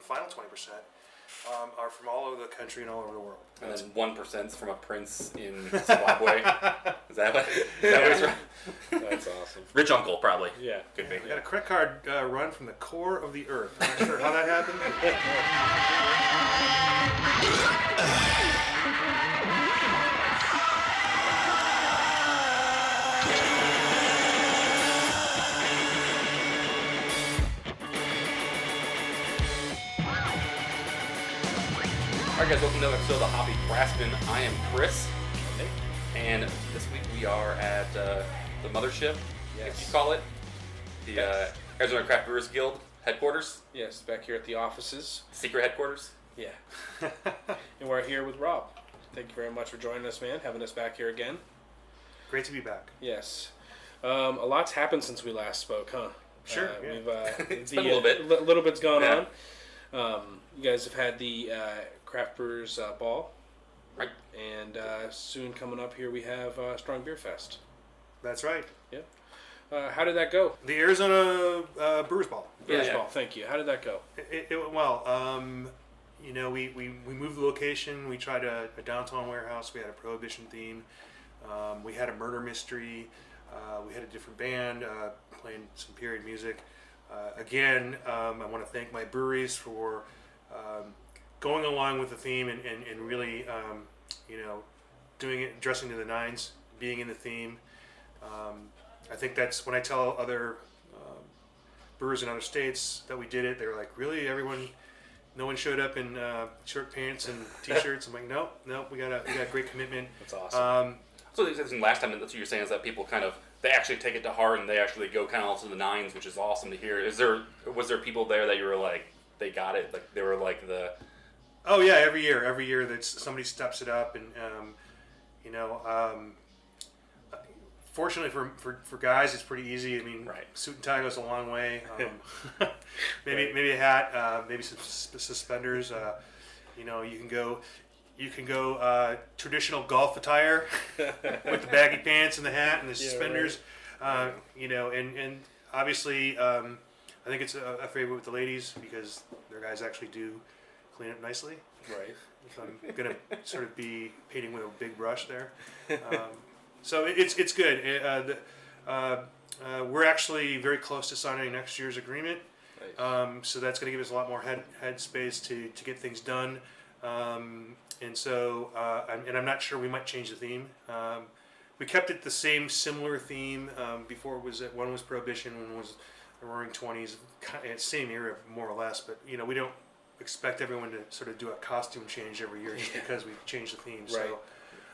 final 20%, are from all over the country and all over the world. And then 1% from a prince in Zimbabwe. Is that what it's from? That's awesome. Rich uncle, probably. Yeah. Could be. We got a credit card run from the core of the earth. I'm not sure how that happened. Alright guys, welcome to another episode of the Hoppy Craftsmen. I am Chris, and this week we are at the mothership, if you call it, the Arizona Craft Brewers Guild headquarters. Yes, back here at the offices. Secret headquarters. Yeah. And we're here with Rob. Thank you very much for joining us, man, having us back here again. Great to be back. Yes. A lot's happened since we last spoke, huh? Sure. Yeah. We've, It's been a little bit. Little bit's gone Yeah. on. You guys have had the Craft Brewers Ball. Right. And soon coming up here we have Strong Beer Fest. That's right. Yeah. How did that go? The Arizona Brewers Ball. Brewers Ball, thank you. How did that go? It went well. We moved the location. We tried a downtown warehouse. We had a prohibition theme. We had a murder mystery. We had a different band playing some period music. Again, I want to thank my breweries for going along with the theme and really, doing it, dressing to the nines, being in the theme. I think that's when I tell other brewers in other states that we did it, they were like, really, no one showed up in short pants and t-shirts. I'm like, no, we got great commitment. That's awesome. So last time, that's what you're saying is that people they actually take it to heart and they actually go kind of all to the nines, which is awesome to hear. Was there people there that you were like, they got it, like they were like the... Oh yeah, every year that somebody steps it up, and fortunately for guys, it's pretty easy. I mean, right. Suit and tie goes a long way. Maybe a hat, maybe some suspenders. You can go traditional golf attire with the baggy pants and the hat and the suspenders. Right. And obviously, I think it's a favorite with the ladies because their guys actually do clean up nicely. Right. So I'm gonna sort of be painting with a big brush there. So it's good. We're actually very close to signing next year's agreement. Nice. So that's going to give us a lot more head space to get things done. And so I'm not sure we might change the theme. We kept it the similar theme. Before one was Prohibition, one was the Roaring 20s, same era more or less. But we don't expect everyone to sort of do a costume change every year just because we changed the theme. Right.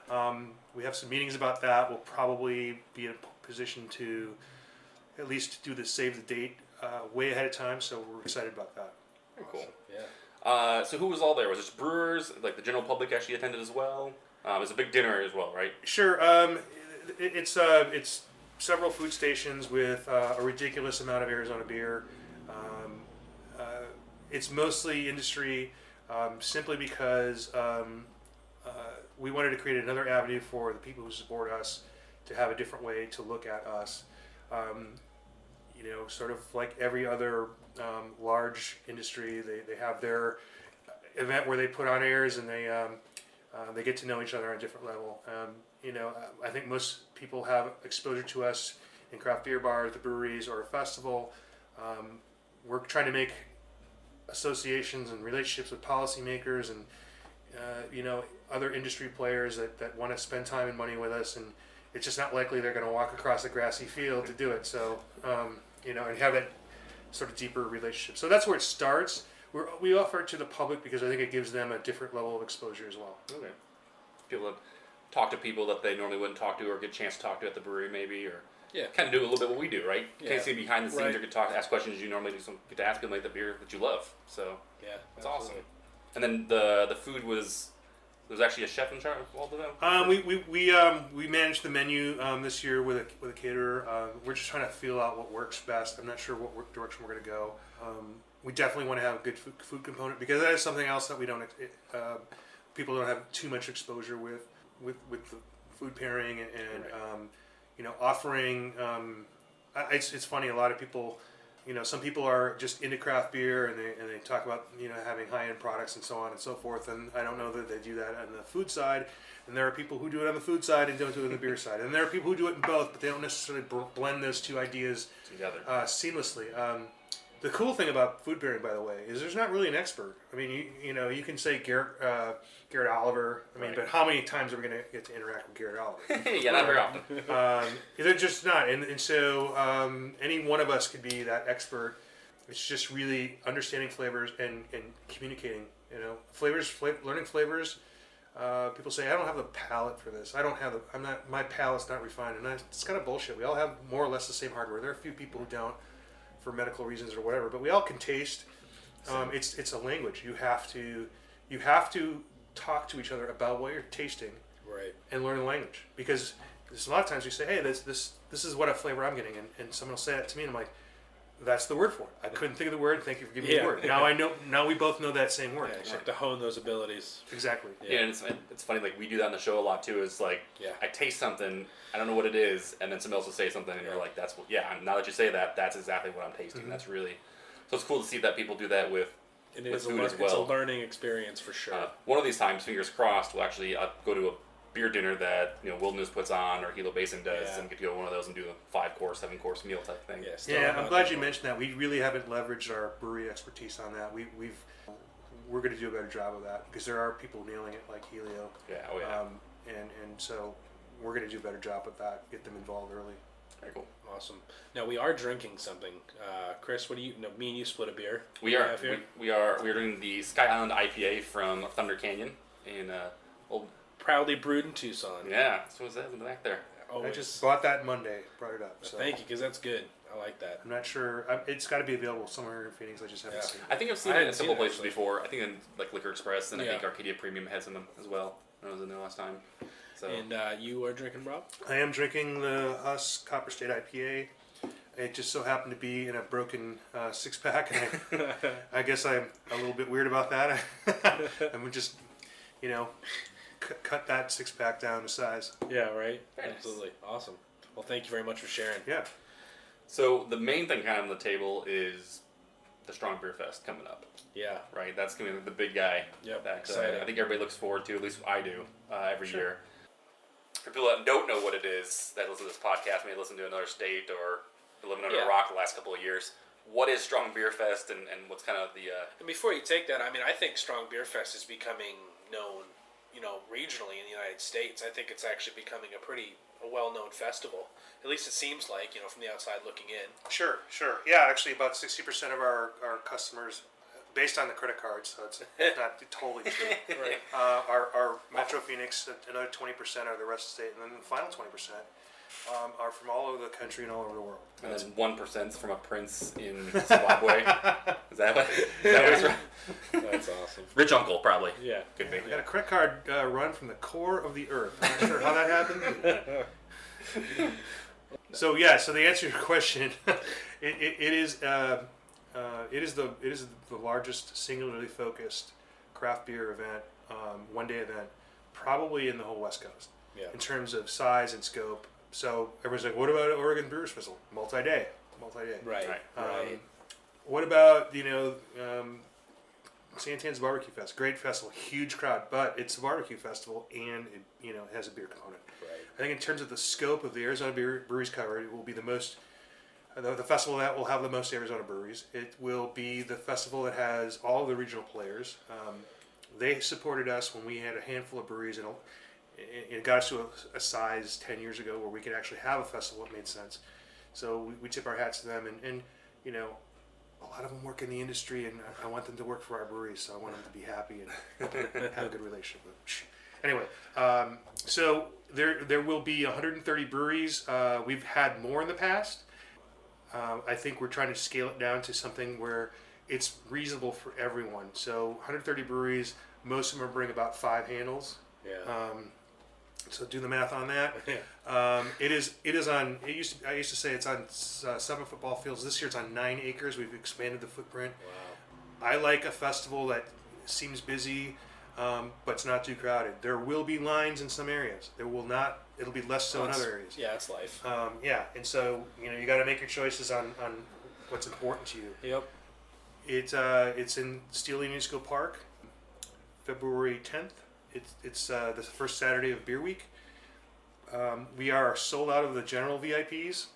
So we have some meetings about that. We'll probably be in a position to at least do the save the date way ahead of time. So we're excited about that. Very cool. Yeah. So who was all there? Was it brewers? Like the general public actually attended as well? It was a big dinner as well, right? Sure. It's several food stations with a ridiculous amount of Arizona beer. It's mostly industry, simply because we wanted to create another avenue for the people who support us to have a different way to look at us. Sort of like every other large industry, they have their event where they put on airs and they get to know each other on a different level. I think most people have exposure to us in craft beer bars, the breweries, or a festival. We're trying to make associations and relationships with policymakers and other industry players that want to spend time and money with us, and it's just not likely they're going to walk across a grassy field to do it. So and have that sort of deeper relationship. So that's where it starts. We offer it to the public because I think it gives them a different level of exposure as well. Okay. People talk to people that they normally wouldn't talk to or get a chance to talk to at the brewery maybe, or kind of do a little bit what we do, right? You can't see behind the scenes or get ask questions you normally get to ask them, like the beer that you love. So it's awesome. And then the food was actually a chef in charge of all of them. We managed the menu this year with a caterer. We're just trying to feel out what works best. I'm not sure what direction we're going to go. We definitely want to have a good food component because that is something else that we don't people don't have too much exposure with the food pairing and offering. It's funny. A lot of people some people are just into craft beer and they talk about having high end products and so on and so forth. And I don't know that they do that on the food side. And there are people who do it on the food side and don't do it on the beer side. And there are people who do it in both, but they don't necessarily blend those two ideas together seamlessly. The cool thing about food pairing, by the way, is there's not really an expert. I mean, you can say Garrett Oliver. I mean, Right. but how many times are we going to get to interact with Garrett Oliver? Yeah, not very often. They're just not. And so any one of us could be that expert. It's just really understanding flavors and communicating. Learning flavors. People say I don't have the palate for this. My palate's not refined, and it's kind of bullshit. We all have more or less the same hardware. There are a few people who don't, for medical reasons or whatever, but we all can taste. It's a language. You have to talk to each other about what you're tasting, right, and learn the language. Because there's a lot of times we say, hey, this is what a flavor I'm getting, and someone will say that to me, and I'm like, that's the word for it. I couldn't think of the word. Thank you for giving me the word. Now I know. Now we both know that same word. Yeah, you have to hone those abilities. Exactly. Yeah, and it's funny. Like we do that on the show a lot too. Is like, I taste something, I don't know what it is, and then someone else will say something, and you're like, that's what. Yeah, now that you say that, that's exactly what I'm tasting. That's really. So it's cool to see that people do that with food as well. It's a learning experience for sure. One of these times, fingers crossed, we'll actually go to a beer dinner that Wilderness puts on or Hilo Basin does, and get to go to one of those and do a 5-course, 7-course meal type thing. Yeah, I'm glad you mentioned that. We really haven't leveraged our brewery expertise on that. We're going to do a better job of that because there are people nailing it like Helio. Yeah, oh yeah. And so we're going to do a better job with that. Get them involved early. Very cool. Awesome. Now we are drinking something. Chris, what do you? No, me and you split a beer. We're doing the Sky Island IPA from Thunder Canyon in old. Proudly brewed in Tucson. Yeah, so what's that in the back there? Always. I just bought that Monday. Brought it up. So. Thank you, because that's good. I like that. I'm not sure. It's got to be available somewhere in Phoenix. I just haven't seen it. I think I've seen it in a couple places before. I think in like Liquor Express, and I think Arcadia Premium has some as well. I was in there last time. So. And you are drinking, Rob? I am drinking the Huss Copper State IPA. It just so happened to be in a broken 6-pack, and I guess I'm a little bit weird about that. I'm just, cut that 6-pack down to size. Yeah, right? Very Absolutely. Nice. Awesome. Well, thank you very much for sharing. Yeah. So the main thing kind of on the table is the Strong Beer Fest coming up. Yeah. Right? That's going to be the big guy. Yep. That Exciting. I think everybody looks forward to, at least I do, every year. For people that don't know what it is, that listen to this podcast, may listen to another state or living under a rock the last couple of years, what is Strong Beer Fest and what's kind of the... And before you take that, I mean, I think Strong Beer Fest is becoming known, regionally in the United States. I think it's actually becoming a well-known festival. At least it seems like, from the outside looking in. Sure. Yeah, actually about 60% of our customers, based on the credit cards, so it's not totally true, Right. are Metro Phoenix, another 20% are the rest of the state, and then the final 20% are from all over the country and all over the world. And then 1% from a prince in Zimbabwe. Is that what it's from? That's awesome. Rich uncle, probably. Yeah. Could be. I got a credit card run from the core of the earth. I'm not sure how that happened. So to answer your question, it is the largest singularly focused craft beer event, one-day event, probably in the whole West Coast. Yeah. In terms of size and scope. So everyone's like, what about Oregon Brewers Festival? Multi-day. Right. What about Santan's Barbecue Fest? Great festival, huge crowd, but it's a barbecue festival and it has a beer component. Right. I think in terms of the scope of the Arizona breweries covered, it will be the most. The festival that will have the most Arizona breweries. It will be the festival that has all of the regional players. They supported us when we had a handful of breweries, and it got us to a size 10 years ago where we could actually have a festival that made sense. So we tip our hats to them, and a lot of them work in the industry, and I want them to work for our breweries, so I want them to be happy and have a good relationship with them. Anyway, so there will be 130 breweries. We've had more in the past. I think we're trying to scale it down to something where it's reasonable for everyone. So 130 breweries, most of them bring about 5 handles. Yeah. So do the math on that. It is on. I used to say it's on 7 football fields. This year it's on 9 acres. We've expanded the footprint. Wow. I like a festival that seems busy, but it's not too crowded. There will be lines in some areas. There will not. It'll be less so in other areas. Yeah, it's life. And so you got to make your choices on what's important to you. Yep. It's in Steel Unesco Park, February 10th. It's the first Saturday of Beer Week. We are sold out of the general VIPs.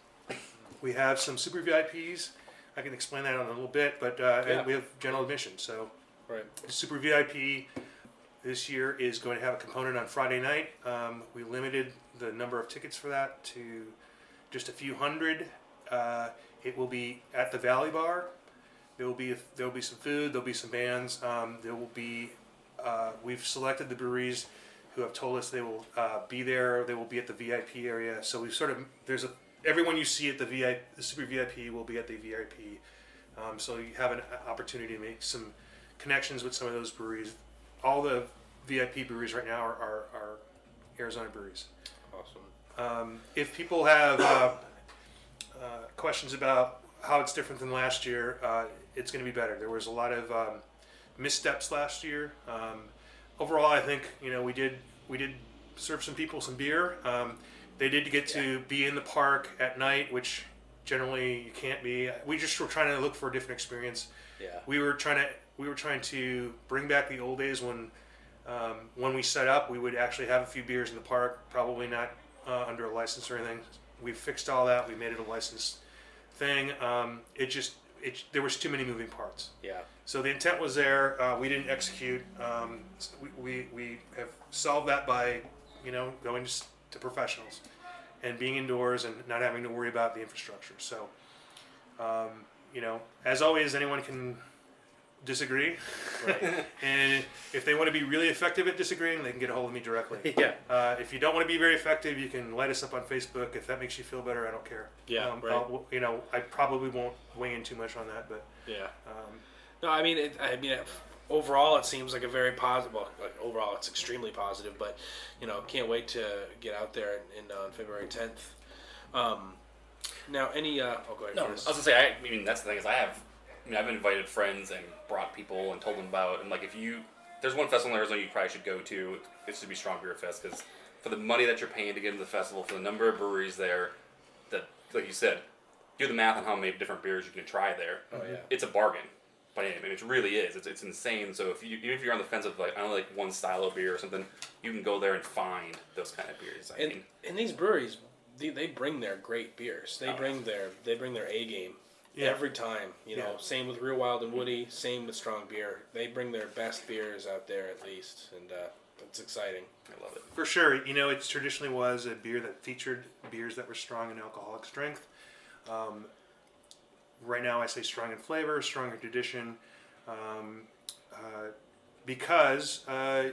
We have some super VIPs. I can explain that in a little bit, but and we have general admission. So the super VIP this year is going to have a component on Friday night. We limited the number of tickets for that to just a few hundred. It will be at the Valley Bar. There will be some food. There'll be some bands. There will be. We've selected the breweries who have told us they will be there. They will be at the VIP area. So we've sort of everyone you see at the super VIP will be at the VIP. So you have an opportunity to make some connections with some of those breweries. All the VIP breweries right now are Arizona breweries. Awesome. If people have questions about how it's different than last year, it's going to be better. There was a lot of missteps last year. Overall, I think we did serve some people some beer. They did get to be in the park at night, which generally you can't be. We just were trying to look for a different experience. Yeah. We were trying to bring back the old days when we set up, we would actually have a few beers in the park, probably not under a license or anything. We fixed all that. We made it a licensed thing. There was too many moving parts. Yeah. So the intent was there. We didn't execute. We have solved that by going to professionals and being indoors and not having to worry about the infrastructure. So as always, anyone can disagree. Right. And if they want to be really effective at disagreeing, they can get a hold of me directly. Yeah. If you don't want to be very effective, you can light us up on Facebook. If that makes you feel better, I don't care. Yeah. Right. I probably won't weigh in too much on that, but Yeah. No, I mean, overall, it seems like a very positive. Well, overall, it's extremely positive. But can't wait to get out there on February 10th. Now, any? Go ahead. No, I was gonna say. I mean, that's the thing is I've invited friends and brought people and told them about. And if there's one festival in Arizona you probably should go to. It should be Strong Beer Fest because for the money that you're paying to get into the festival, for the number of breweries there, that like you said, do the math on how many different beers you can try there. Oh yeah. It's a bargain. But I mean, it really is. It's insane. So even if you're on the fence of I only like one style of beer or something, you can go there and find those kind of beers. And these breweries, they bring their great beers. They bring their A game every time. Same with Real Wild and Woody. Same with Strong Beer. They bring their best beers out there at least, and it's exciting. I love it for sure. It traditionally was a beer that featured beers that were strong in alcoholic strength. Right now, I say strong in flavor, strong in tradition, because I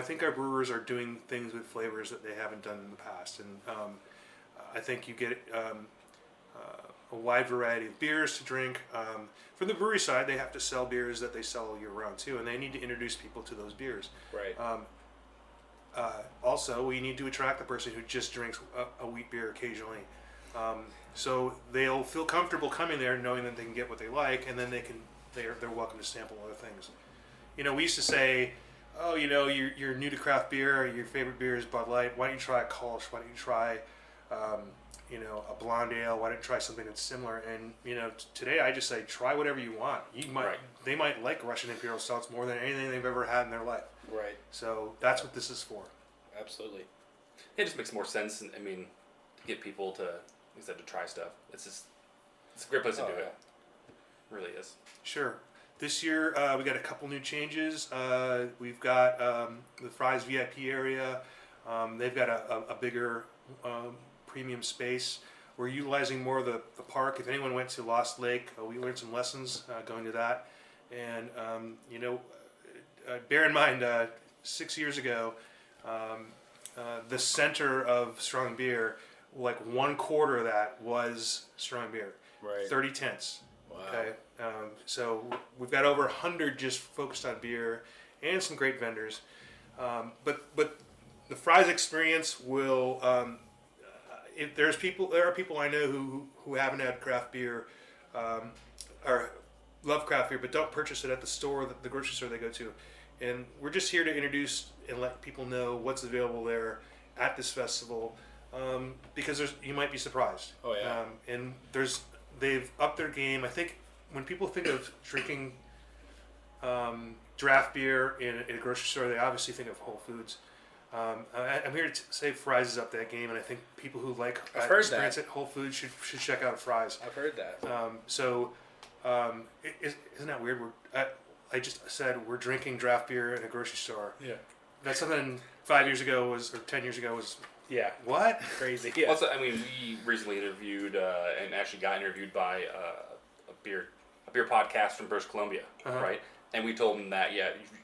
think our brewers are doing things with flavors that they haven't done in the past, and I think you get a wide variety of beers to drink. From the brewery side, they have to sell beers that they sell year round too, and they need to introduce people to those beers. Right. Also, we need to attract the person who just drinks a wheat beer occasionally. So they'll feel comfortable coming there knowing that they can get what they like, and then they're welcome to sample other things. We used to say, oh, you're new to craft beer, your favorite beer is Bud Light, why don't you try a Kolsch, why don't you try a blonde ale, why don't you try something that's similar? And today I just say try whatever you want. They might like Russian Imperial Stouts more than anything they've ever had in their life. Right. So that's what this is for. Absolutely. It just makes more sense. I mean, to get people to try stuff. It's a great place to do it. It really is. Sure. This year we got a couple new changes. We've got the Fry's VIP area. They've got a bigger premium space. We're utilizing more of the park. If anyone went to Lost Lake, we learned some lessons going to that. And bear in mind, 6 years ago, the center of strong beer, like 1/4 of that was strong beer. Right. 30 tents. Wow. Okay. So we've got over 100 just focused on beer and some great vendors. But the Fry's experience will, if there are people I know who haven't had craft beer, or love craft beer, but don't purchase it at the store, the grocery store they go to. And we're just here to introduce and let people know what's available there at this festival, because you might be surprised. Oh yeah. And there's they've upped their game. I think when people think of drinking draft beer in a grocery store, they obviously think of Whole Foods. I'm here to say Fry's is up that game, and I think people who like experience at Whole Foods should check out Fry's. I've heard that. Isn't that weird? I just said we're drinking draft beer in a grocery store. Yeah. That's something 5 years ago or 10 years ago was. Yeah. What? Crazy. Yeah. Also, I mean, we recently interviewed and actually got interviewed by a beer podcast from British Columbia, right? And we told him that, you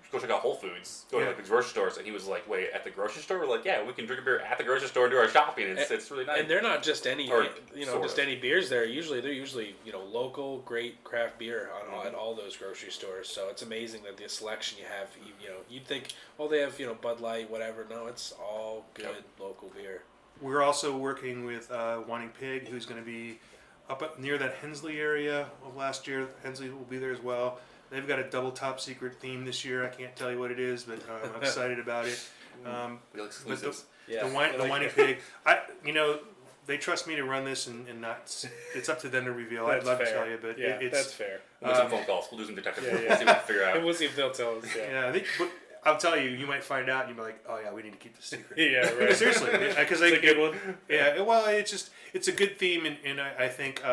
go check out Whole Foods, go to like the grocery stores, and he was like, "Wait, at the grocery store?" We're like, "Yeah, we can drink a beer at the grocery store and do our shopping. It's really nice." And they're not just any, just any beers there. They're usually local, great craft beer at all those grocery stores. So it's amazing that the selection you have. You'd think, they have Bud Light, whatever. No, it's all good local beer. We're also working with Wanting Pig, who's going to be up near that Hensley area of last year. Hensley will be there as well. They've got a double top secret theme this year. I can't tell you what it is, but I'm excited about it. But the Whining Pig, they trust me to run this and not. It's up to them to reveal. I'd love to tell you, but that's fair. We'll do some phone calls. We'll do some detective work. We'll see what we can figure out. And we'll see if they'll tell us. Yeah, but I'll tell you. You might find out, and you'll be like, "Oh yeah, we need to keep this secret." Yeah, right. Seriously, because it's a good one. Yeah, well, it's a good theme, and I think.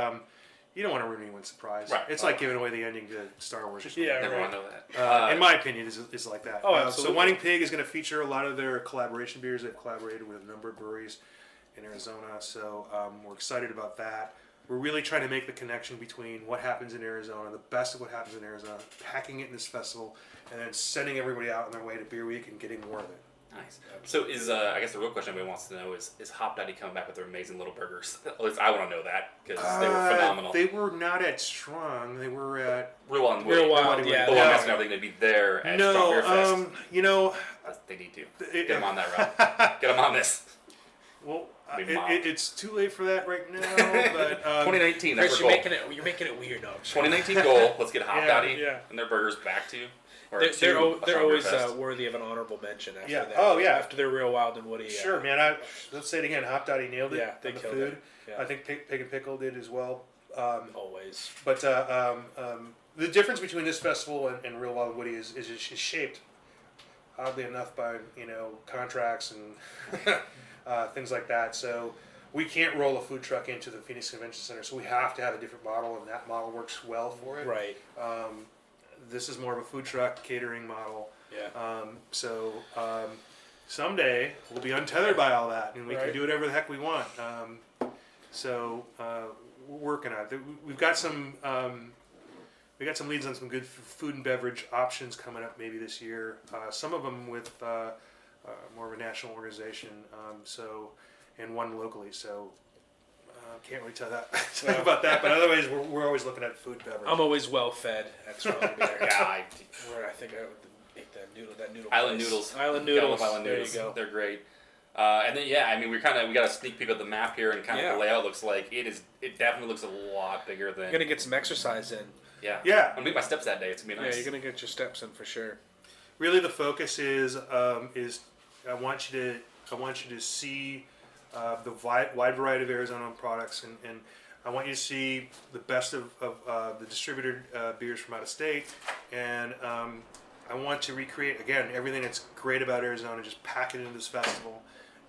You don't want to ruin anyone's surprise. Right. It's like giving away the ending to Star Wars. Or something. Yeah, Never right. want to know that. In my opinion, is like that. Oh, absolutely. So Whining Pig is going to feature a lot of their collaboration beers. They've collaborated with a number of breweries in Arizona, so we're excited about that. We're really trying to make the connection between what happens in Arizona, the best of what happens in Arizona, packing it in this festival, and then sending everybody out on their way to Beer Week and getting more of it. Nice. So I guess the real question everybody wants to know is Hop Daddy coming back with their amazing little burgers? At least I want to know that because they were phenomenal. They were not at Strong. They were at Real Wild. Yeah. But I'm asking, are they going to be there at Strong Beer Fest? They need to get them on that route. Get them on this. Well, it's too late for that right now. But 2019. That's Chris, you're making it weird, no? 2019 goal. Let's get Hop Daddy and their burgers back to you. They're always worthy of an honorable mention after that. Oh, yeah. After they're Real Wild and Woody. Sure, man. Let's say it again. Hop Daddy nailed it. Yeah, they killed food. it. Yeah. I think Pig and Pickle did as well. Always. But the difference between this festival and Real Wild Woody is shaped, oddly enough, by contracts and things like that. So we can't roll a food truck into the Phoenix Convention Center. So we have to have a different model, and that model works well for it. Right. This is more of a food truck catering model. Yeah. Someday we'll be untethered by all that, and we can do whatever the heck we want. We're working on it. We've got some leads on some good food and beverage options coming up maybe this year. Some of them with more of a national organization. And one locally. So. Can't really tell about that, but otherwise we're always looking at food and beverage. I'm always well fed at Strong Beer. I think I would make that noodle. Island place. Noodles. Island Noodles. Island Noodles. There you go. They're great. And then we got a sneak peek of the map here and kind of the layout looks like it definitely looks a lot bigger than. You're gonna get some exercise in. Yeah. Yeah. I'm gonna make my steps that day. It's gonna be nice. Yeah, you're gonna get your steps in for sure. Really, the focus is I want you to see. The wide variety of Arizona products, and I want you to see the best of the distributed beers from out of state, and I want to recreate again everything that's great about Arizona, just pack it into this festival,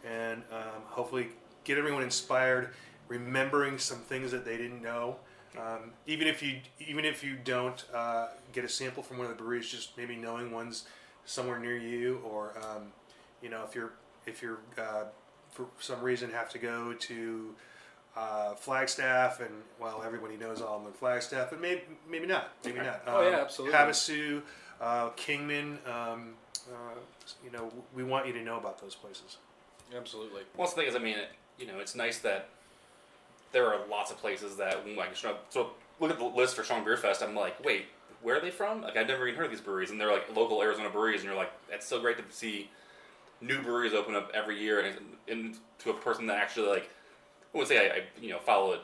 and hopefully get everyone inspired, remembering some things that they didn't know. Even if you don't get a sample from one of the breweries, just maybe knowing one's somewhere near you, or if you're for some reason have to go to Flagstaff, and everybody knows all of them in Flagstaff, but maybe not. Oh yeah, absolutely. Havasu, Kingman, we want you to know about those places. Absolutely. Well, the thing is, it's nice that there are lots of places that so look at the list for Strong Beer Fest. I'm like, wait, where are they from? Like I've never even heard of these breweries, and they're like local Arizona breweries, and you're like, that's so great to see. New breweries open up every year, and to a person that actually I wouldn't say I follow it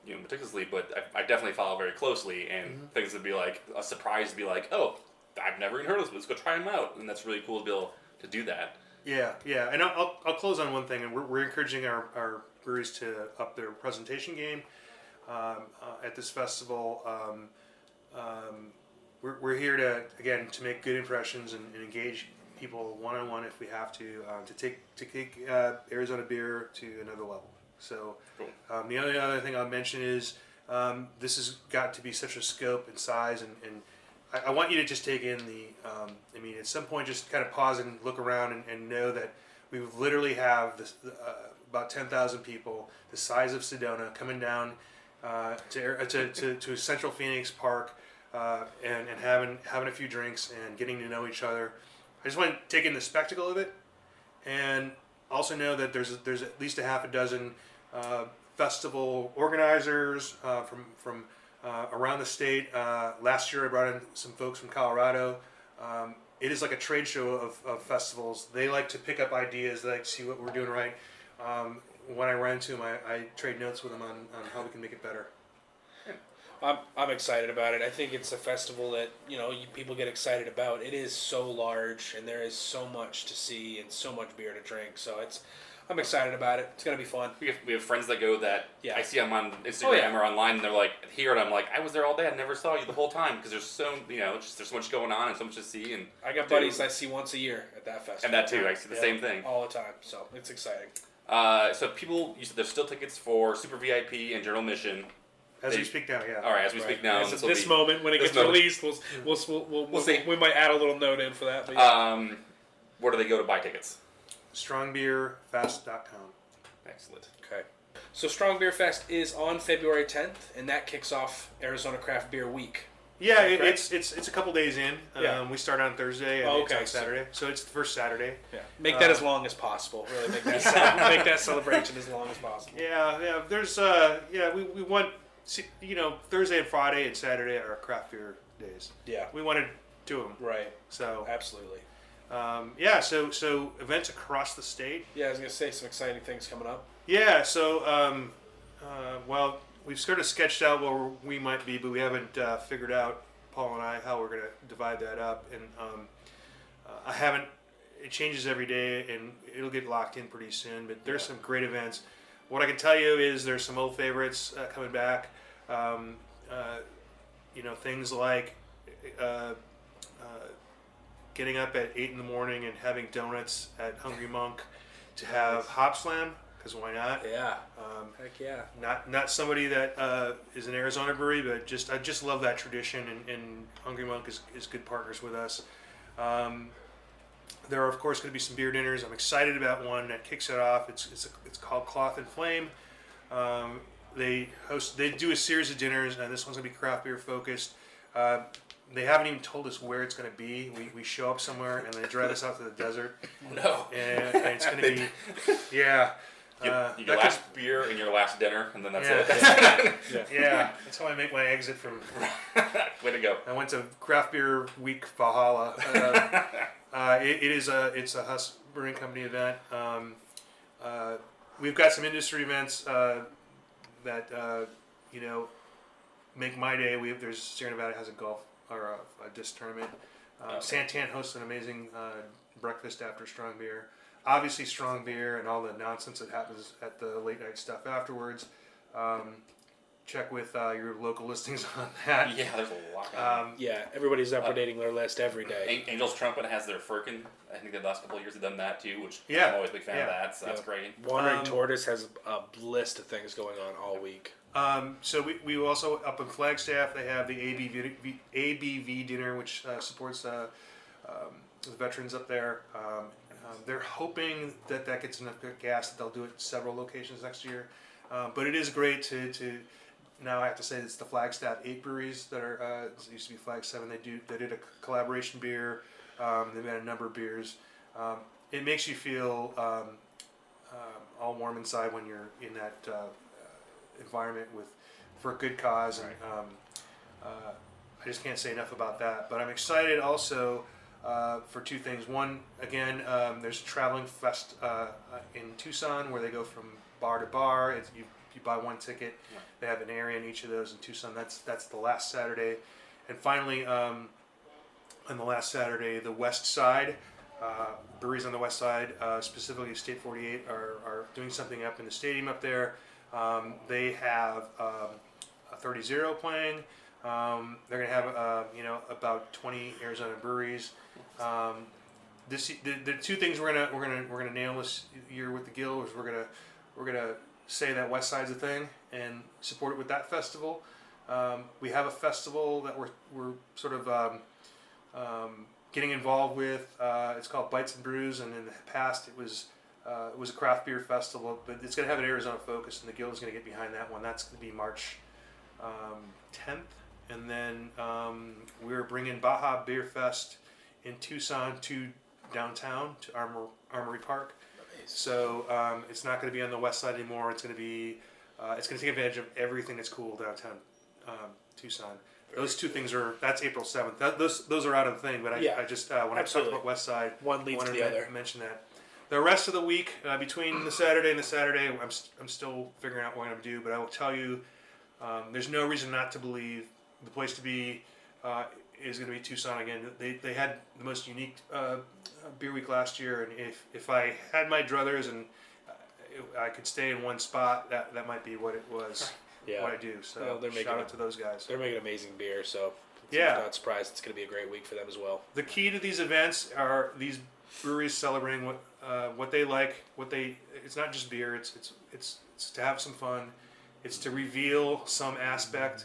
meticulously, but I definitely follow very closely, and things would be like a surprise to be like, oh, I've never even heard of this, let's go try them out, and that's really cool to be able to do that. Yeah, and I'll close on one thing, and we're encouraging our breweries to up their presentation game. at this festival. We're here to make good impressions and engage people one-on-one if we have to take Arizona beer to another level. So Cool. the only other thing I'll mention is this has got to be such a scope and size, and I want you to just take in at some point just kind of pause and look around and know that we literally have this, about 10,000 people the size of Sedona coming down to Central Phoenix Park and having a few drinks and getting to know each other. I just want to take in the spectacle of it, and also know that there's at least a half a dozen festival organizers from around the state. Last year I brought in some folks from Colorado. It is like a trade show of festivals. They like to pick up ideas. They like to see what we're doing right. When I run into them, I trade notes with them on how we can make it better. I'm excited about it. I think it's a festival that people get excited about. It is so large, and there is so much to see and so much beer to drink. So I'm excited about it. It's gonna be fun. We have friends that go that I see them on Instagram Oh, yeah. or online, and they're like here, and I'm like, I was there all day. I never saw you the whole time because there's there's so much going on and so much to see. And I got buddies I see once a year at that festival. And that too, I see the same thing all the time. So it's exciting. So people, you said there's still tickets for Super VIP and General Admission. As we speak now, yeah. All right, as we speak now. At this moment, when it gets released, we'll see. We might add a little note in for that. But yeah. Where do they go to buy tickets? StrongBeerFest.com. Excellent. Okay. So Strong Beer Fest is on February 10th, and that kicks off Arizona Craft Beer Week. Yeah, it's a couple days in. Yeah. We start on Thursday and it's on Saturday, so it's the first Saturday. Yeah. Make that as long as possible. Really make that make that celebration as long as possible. Yeah. There's we want Thursday and Friday and Saturday are craft beer days. Yeah. We wanted two of them. Right. So absolutely. So events across the state. Yeah, I was gonna say some exciting things coming up. Yeah. So we've sort of sketched out where we might be, but we haven't figured out, Paul and I, how we're gonna divide that up. And I haven't. It changes every day, and it'll get locked in pretty soon. But there's some great events. What I can tell you is there's some old favorites coming back. Things like getting up at 8 in the morning and having donuts at Hungry Monk to have Hop Slam, because why not? Yeah. Heck yeah. Not somebody that is an Arizona brewery, but I just love that tradition, and Hungry Monk is good partners with us. There are of course going to be some beer dinners. I'm excited about one that kicks it off. It's called Cloth and Flame. They do a series of dinners, and this one's going to be craft beer focused. They haven't even told us where it's going to be. We show up somewhere, and they drive us out to the desert. No. And it's going to be, yeah. Your last beer and your last dinner, and then that's it. Yeah. That's how I make my exit from. Way to go. I went to Craft Beer Week Valhalla. It's a Huss Brewing Company event. We've got some industry events that make my day. There's Sierra Nevada has a golf or a disc tournament. Santan hosts an amazing breakfast after Strong Beer. Obviously, Strong Beer and all the nonsense that happens at the late night stuff afterwards. Check with your local listings on that. Yeah, there's a lot. Everybody's updating their list every day. Angel's Trumpet has their Firkin. I think the last couple of years they've done that too, which Yeah. I'm always a big fan of that, so that's great. Wandering Tortoise has a list of things going on all week. So we also, up in Flagstaff, they have the ABV dinner, which supports the veterans up there. They're hoping that gets enough gas that they'll do it at several locations next year. But it is great to now I have to say it's the Flagstaff 8 breweries that are, it used to be Flag 7. They did a collaboration beer. They've had a number of beers. It makes you feel all warm inside when you're in that environment for a good cause, and I just can't say enough about that. But I'm excited also for two things. One, again, there's a traveling fest in Tucson where they go from bar to bar. You buy one ticket. Yeah. They have an area in each of those in Tucson. That's the last Saturday, and finally on the last Saturday, the West Side. Breweries on the West Side, specifically State 48, are doing something up in the stadium up there. They have 30-0 playing. They're going to have about 20 Arizona breweries. The two things we're gonna nail this year with the guild is we're gonna say that West Side's a thing and support it with that festival. We have a festival that we're sort of getting involved with. It's called Bites and Brews, and in the past it was a craft beer festival, but it's going to have an Arizona focus, and the guild is going to get behind that one. That's going to be March 10th, and then we're bringing Baja Beer Fest in Tucson to downtown to Armory Park. Nice. So it's not going to be on the west side anymore. It's going to be it's going to take advantage of everything that's cool downtown Tucson. Those two things that's April 7th. Those are out of the thing, but I just when I talked about West Side, one leads to the other. Mention that. The rest of the week, between the Saturday and the Saturday, I'm still figuring out what I'm going to do, but I will tell you, there's no reason not to believe the place to be is going to be Tucson again. They had the most unique beer week last year, and if I had my druthers and I could stay in one spot, that might be what it was. Yeah. What I do. So shout out to those guys. They're making amazing beer, so I'm not surprised it's going to be a great week for them as well. The key to these events are these breweries celebrating what they like. It's not just beer. It's to have some fun. It's to reveal some aspect.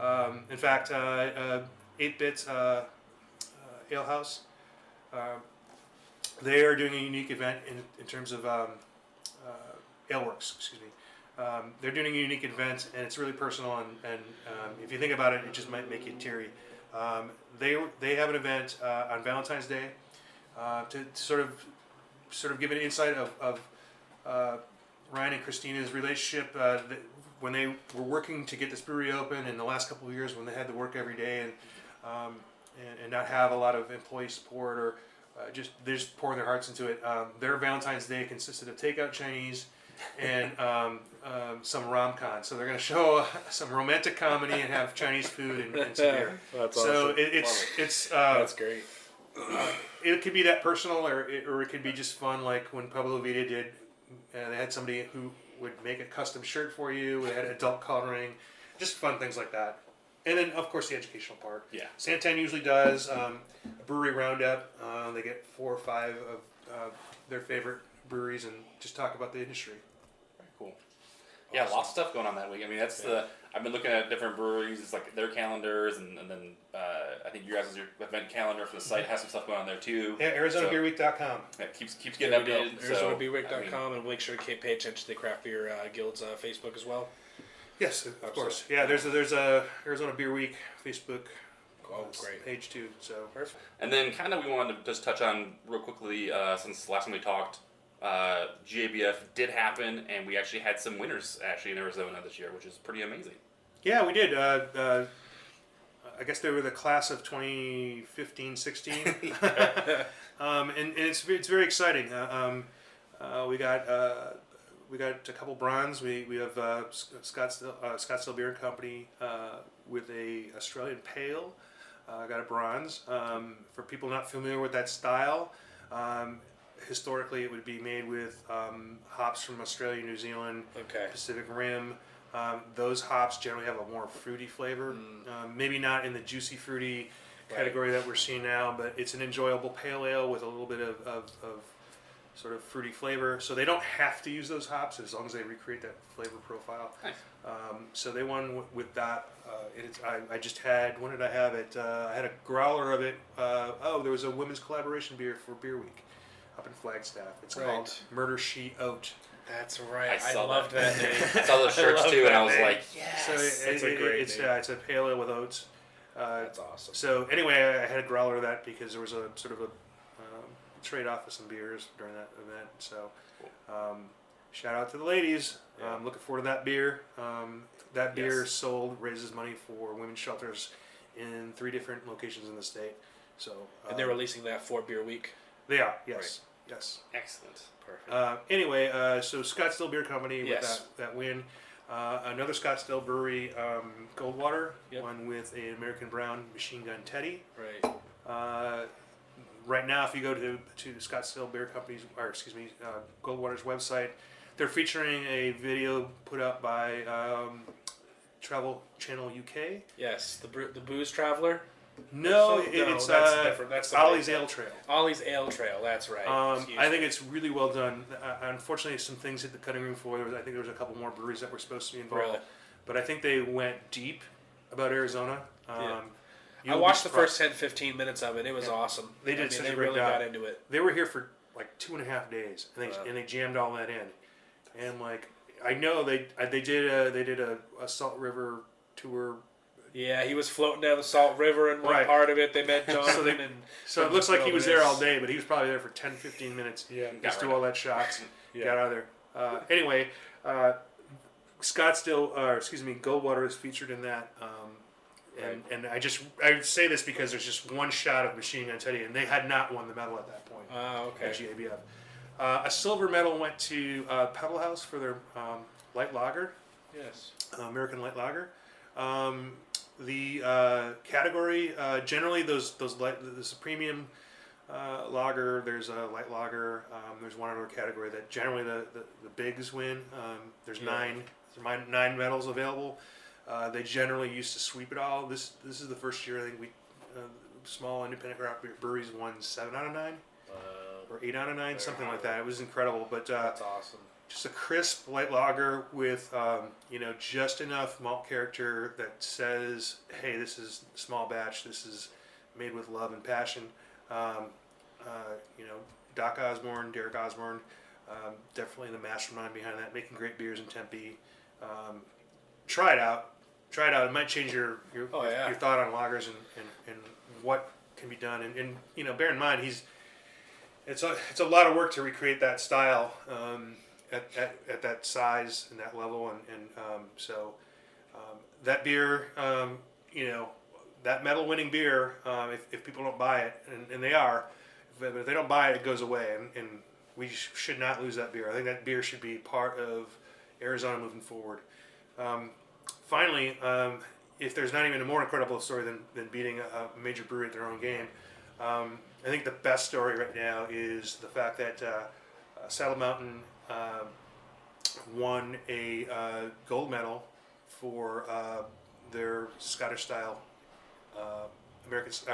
In fact, 8-Bit Ale House, they are doing a unique event in terms of Aleworks. Excuse me. They're doing a unique event, and it's really personal. And if you think about it, it just might make you teary. They have an event on Valentine's Day to sort of give an insight of Ryan and Christina's relationship when they were working to get this brewery open in the last couple of years, when they had to work every day and not have a lot of employee support or they're just pouring their hearts into it. Their Valentine's Day consisted of takeout Chinese and some rom-con. So they're going to show some romantic comedy and have Chinese food and some beer. That's so awesome. It's that's great. It could be that personal, or it could be just fun, like when Pablo Vita did. They had somebody who would make a custom shirt for you. They had adult coloring, just fun things like that. And then, of course, the educational part. Yeah. Santan usually does a brewery roundup. They get 4 or 5 of their favorite breweries and just talk about the industry. Very cool. Yeah, lots of stuff going on that week. I mean, I've been looking at different breweries, it's like their calendars, and then I think your guys' event calendar for the site has some stuff going on there too. Yeah, ArizonaBeerWeek.com. Yeah, keeps getting updated. ArizonaBeerWeek.com, and we'll make sure to pay attention to the Craft Beer Guild's Facebook as well. Yes, of course. Yeah, there's a Arizona Beer Week Facebook great page too. So perfect. And then kind of we wanted to just touch on real quickly since last time we talked. GABF did happen, and we actually had some winners in Arizona this year, which is pretty amazing. Yeah, we did. I guess they were the class of 2015-16, and it's very exciting. We got a couple bronze. We have Scottsdale Beer Company with a Australian Pale. Got a bronze. For people not familiar with that style. Historically, it would be made with hops from Australia, New Zealand, Pacific Rim. Those hops generally have a more fruity flavor. Maybe not in the juicy, fruity category that we're seeing now, but it's an enjoyable pale ale with a little bit of sort of fruity flavor. So they don't have to use those hops as long as they recreate that flavor profile. Nice. So they won with that. I just had, when did I have it? I had a growler of it. There was a women's collaboration beer for Beer Week up in Flagstaff. It's called Murder She Oat. That's right. I loved that name. I saw those shirts too, and I was like, yes. So it's a great name. It's a pale ale with oats. That's awesome. So anyway, I had a growler of that because there was a sort of a trade-off of some beers during that event. So shout out to the ladies. Yeah. Looking forward to that beer. That beer sold, raises money for women's shelters in 3 different locations in the state. So and they're releasing that for Beer Week? They are, yes. Right. Yes. Excellent. Perfect. Anyway, so Scottsdale Beer Company with that win. Another Scottsdale brewery, Goldwater, won with an American Brown Machine Gun Teddy. Right. Right now, if you go to Scottsdale Beer Company's, Goldwater's website, they're featuring a video put up by Travel Channel UK. Yes, the Booze Traveler. No, No, it's that's different. That's Ollie's something. Ale Trail. Ollie's Ale Trail. That's right. I think it's really well done. Unfortunately, some things hit the cutting room floor. I think there was a couple more breweries that were supposed to be involved. Really? But I think they went deep about Arizona. Yeah. I You'll be watched the surprised. first 10-15 minutes of it. It was awesome. They did such they a great really job. got into it. They were here for like 2.5 days, and they jammed all that in. And like I know they did a Salt River tour. Yeah, he was floating down the Salt River in one Right. part of it. They met Jonathan So it looks like he was there all day, but he was probably there for 10-15 minutes. Yeah. Just do all that shots. Yeah. Got out of there. Anyway, Goldwater is featured in that. And I say this because there's just one shot of Machine Gun Teddy, and they had not won the medal at that point. Okay. At GABF. A silver medal went to Pebble House for their light lager, Yes. American light lager. The category generally there's a premium lager. There's a light lager. There's one other category that generally the bigs win. There's nine medals available. They generally used to sweep it all. This is the first year I think we small independent craft breweries won 7 out of 9 or 8 out of 9, something like that. It was incredible. But That's awesome. just a crisp light lager with just enough malt character that says, hey, this is small batch. This is made with love and passion. Doc Osborne, Derek Osborne, definitely the mastermind behind that, making great beers in Tempe. Try it out. It might change your thought on lagers and what can be done. And bear in mind it's a lot of work to recreate that style at that size and that level, so that beer, that medal winning beer, if people don't buy it, and they are, but if they don't buy it, it goes away, and we should not lose that beer. I think that beer should be part of Arizona moving forward. Finally, if there's not even a more incredible story than beating a major brewery at their own game, I think the best story right now is the fact that Saddle Mountain won a gold medal for their Scottish style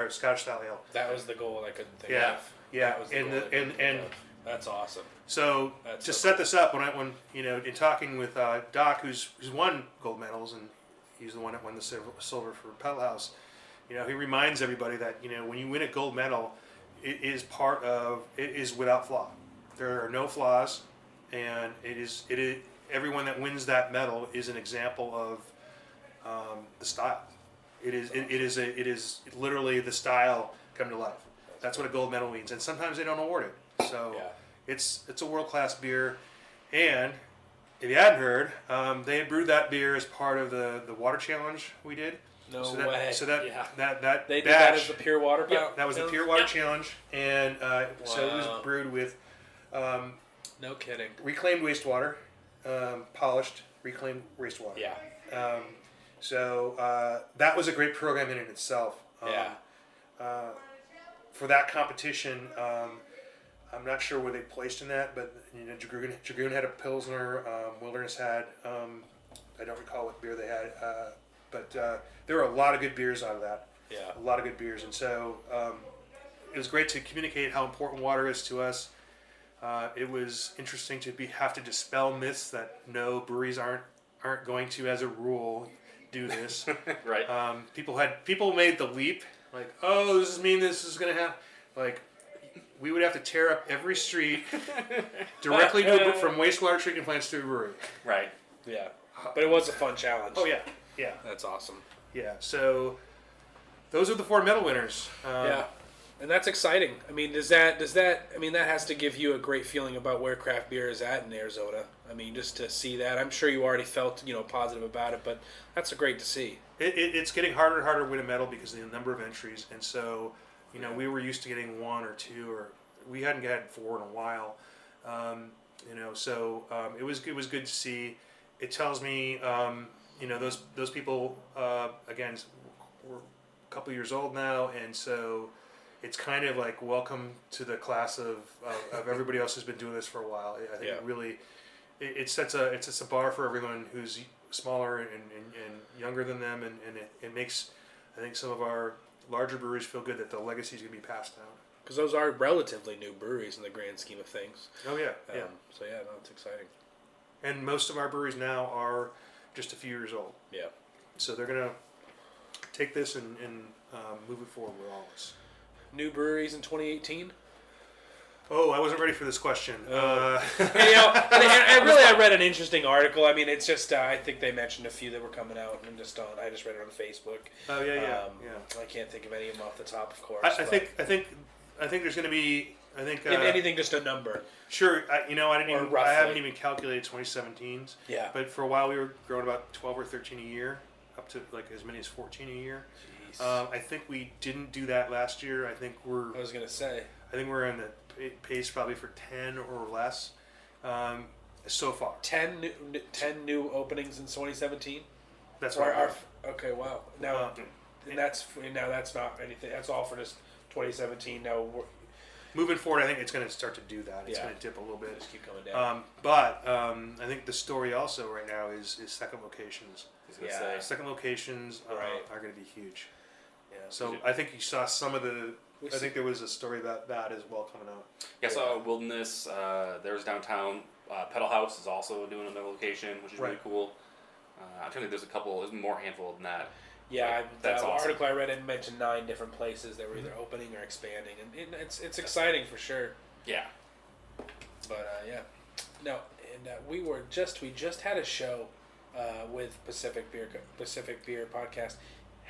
Scottish style ale. That was the goal I couldn't think Yeah, of. yeah, That was the goal I couldn't think of. That's awesome. So That's to so set this up, when in talking with Doc, who's won gold medals, and he's the one that won the silver for Pebble House, he reminds everybody that when you win a gold medal, it is without flaw. There are no flaws, and it is everyone that wins that medal is an example of the style. It is literally the style come to life. That's what a gold medal means, and sometimes they don't award it. So it's a world-class beer, and if you hadn't heard, they had brewed that beer as part of the water challenge we did. No So way. that They did batch, that as the pure water. that was the pure water challenge, and so it was brewed with No kidding. reclaimed wastewater, polished reclaimed wastewater. Yeah. So that was a great program in itself. For that competition, I'm not sure where they placed in that, but Dragoon had a Pilsner, Wilderness had, I don't recall what beer they had, but there were a lot of good beers out of that. Yeah. A lot of good beers, and so it was great to communicate how important water is to us. It was interesting to have to dispel myths that no, breweries aren't going to, as a rule, do this. Right. People made the leap, like, oh, does this mean this is going to happen? Like, we would have to tear up every street directly from wastewater treatment plants to a brewery. Right. Yeah. But it was a fun challenge. Oh yeah, yeah, That's awesome. yeah. So those are the 4 medal winners. Yeah. And that's exciting. I mean, that has to give you a great feeling about where craft beer is at in Arizona. I mean, just to see that, I'm sure you already felt, positive about it, but that's great to see. It's getting harder and harder to win a medal because of the number of entries, and so we were used to getting 1 or 2, or we hadn't had 4 in a while. So it was good to see. It tells me, those people again, we're a couple years old now, and so it's kind of like welcome to the class of everybody else who's been doing this for a while. I think it really it sets a bar for everyone who's smaller and younger than them, and it makes, I think, some of our larger breweries feel good that the legacy is going to be passed down. Because those are relatively new breweries in the grand scheme of things. Oh yeah, yeah. So yeah, no, it's exciting. And most of our breweries now are just a few years old. Yeah. So they're gonna take this and move it forward with all this. New breweries in 2018. Oh, I wasn't ready for this question. And I read an interesting article. I mean, it's just I think they mentioned a few that were coming out, and I just read it on Facebook. Oh yeah. I can't think of any of them off the top, of course. I think there's going to be. I think if anything, just a number. Sure. I haven't even calculated 2017s. Yeah. But for a while we were growing about 12 or 13 a year, up to like as many as 14 a year. I think we didn't do that last year. I think we're in the pace probably for 10 or less so far. 10 new openings in 2017. That's right. Okay, wow. Now, that's not anything. That's all for just 2017. Now, moving forward, I think it's going to start to do that. It's going to dip a little bit. Just keep coming down. But I think the story also right now is second locations. Second locations are going to be huge. Yeah. So I think you saw some of the. I think there was a story about that as well coming out. Yeah, I saw Wilderness. There's downtown. Pedal House is also doing another location, which is really cool. I think there's there's more handful than that. Yeah, that's the awesome. article I read mentioned 9 different places that were either opening or expanding, and it's exciting for sure. Yeah. But yeah, no, and we just had a show with Pacific Beer Podcast.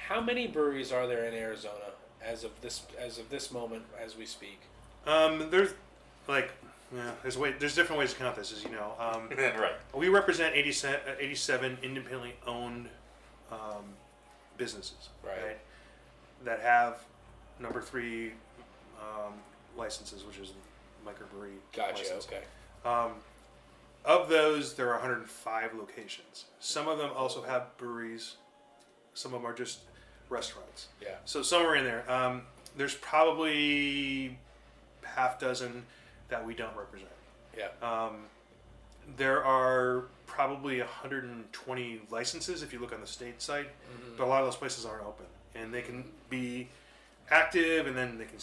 How many breweries are there in Arizona as of this moment as we speak? There's there's different ways to count this, as you know. Right. We represent 87 independently owned businesses, right? That have number 3 licenses, which is microbrewery. Gotcha. license. Okay. Of those, there are 105 locations. Some of them also have breweries. Some of them are just restaurants. Yeah. So somewhere in there, there's probably half dozen that we don't represent. Yeah. There are probably 120 licenses if you look on the state site, but a lot of those places aren't open, and they can be active and then they can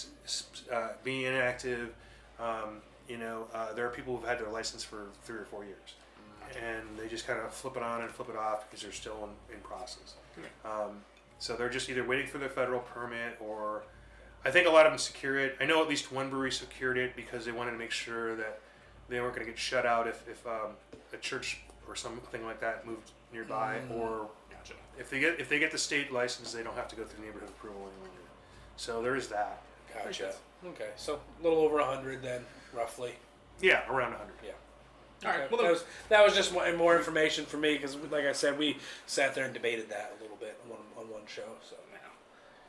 be inactive. There are people who've had their license for 3 or 4 years, and they just kind of flip it on and flip it off because they're still in process. So they're just either waiting for their federal permit, or I think a lot of them secure it. I know at least one brewery secured it because they wanted to make sure that they weren't going to get shut out if a church or something like that moved nearby, or if they get the state license, they don't have to go through neighborhood approval anymore. So there is that. Gotcha. Okay, so a little over 100 then, roughly. Yeah, around 100. Yeah. All right. Okay. Well, that was just more information for me because, like I said, we sat there and debated that a little bit on one show. So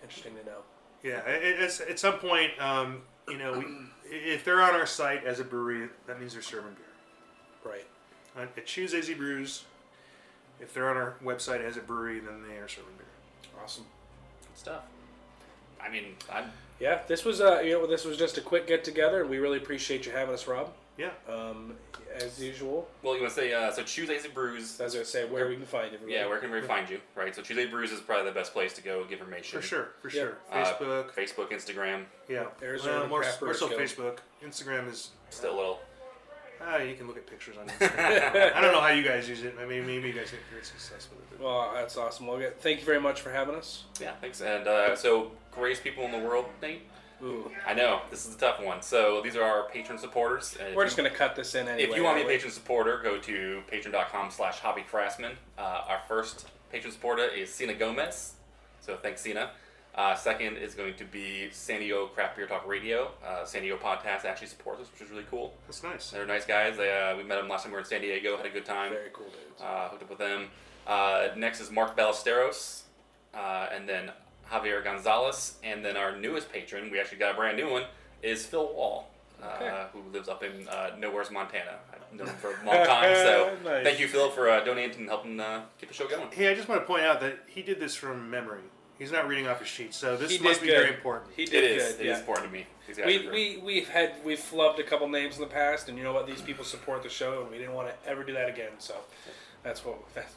interesting to know. Yeah, it's at some point, if they're on our site as a brewery, that means they're serving beer. Right. At Choose AZ Brews, if they're on our website as a brewery, then they are serving beer. Awesome. Good stuff. I mean, this was just a quick get together, and we really appreciate you having us, Rob. Yeah. As usual. Well, you want to say so? Choose AZ Brews. As I say, where we can find everybody. Yeah, where can we find you? Right. So Choose AZ Brews is probably the best place to go give information. For sure. Yep. Facebook, Instagram. Yeah. Arizona more Craft Brewers so Guild. Facebook. Instagram is Still a little. You can look at pictures on Instagram. I don't know how you guys use it. I mean, maybe you guys get great success with it. Well, that's awesome. Well, thank you very much for having us. Yeah, thanks. And so, greatest people in the world, Nate? Ooh. I know, this is a tough one. So, these are our patron supporters. And We're just going to cut this in anyway. If you want to be a patron supporter, go to patreon.com/Hoppy Craftsmen. Our first patron supporter is Sina Gomez. So, thanks, Sina. Second is going to be San Diego Craft Beer Talk Radio. San Diego Podcast actually supports us, which is really cool. That's nice. They're nice guys. We met them last time we were in San Diego, had a good time. Very cool dudes. Hooked up with them. Next is Mark Ballesteros, and then Javier Gonzalez, and then our newest patron, we actually got a brand new one, is Phil Wall, who lives up in Nowhere's, Montana. I've known him for a long time, so Thank you, Phil, for donating and helping keep the show going. Hey, I just want to point out that he did this from memory. He's not reading off his sheet, so this He must did be good. very important. He did good. It is important to me. These guys are great. We've flubbed a couple names in the past, and you know what? These people support the show, and we didn't want to ever do that again. So that's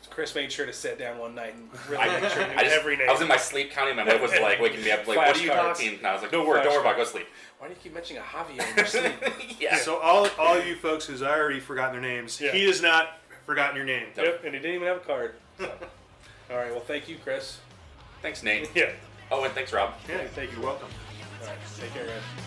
Chris made sure to sit down one night and really make sure he knew every name. I was in my sleep counting. My wife was like waking me up, like, "What are you talking?" And I was like, "Don't worry about it. Go sleep." Why do you keep mentioning a Javier in your sleep? Yeah. So all you folks who's already forgotten their names, he has not forgotten your name. Yep, and he didn't even have a card. So. All right, well, thank you, Chris. Thanks, Nate. Yeah. Oh, and thanks, Rob. Yeah, thank you. You're welcome. All right, take care, guys.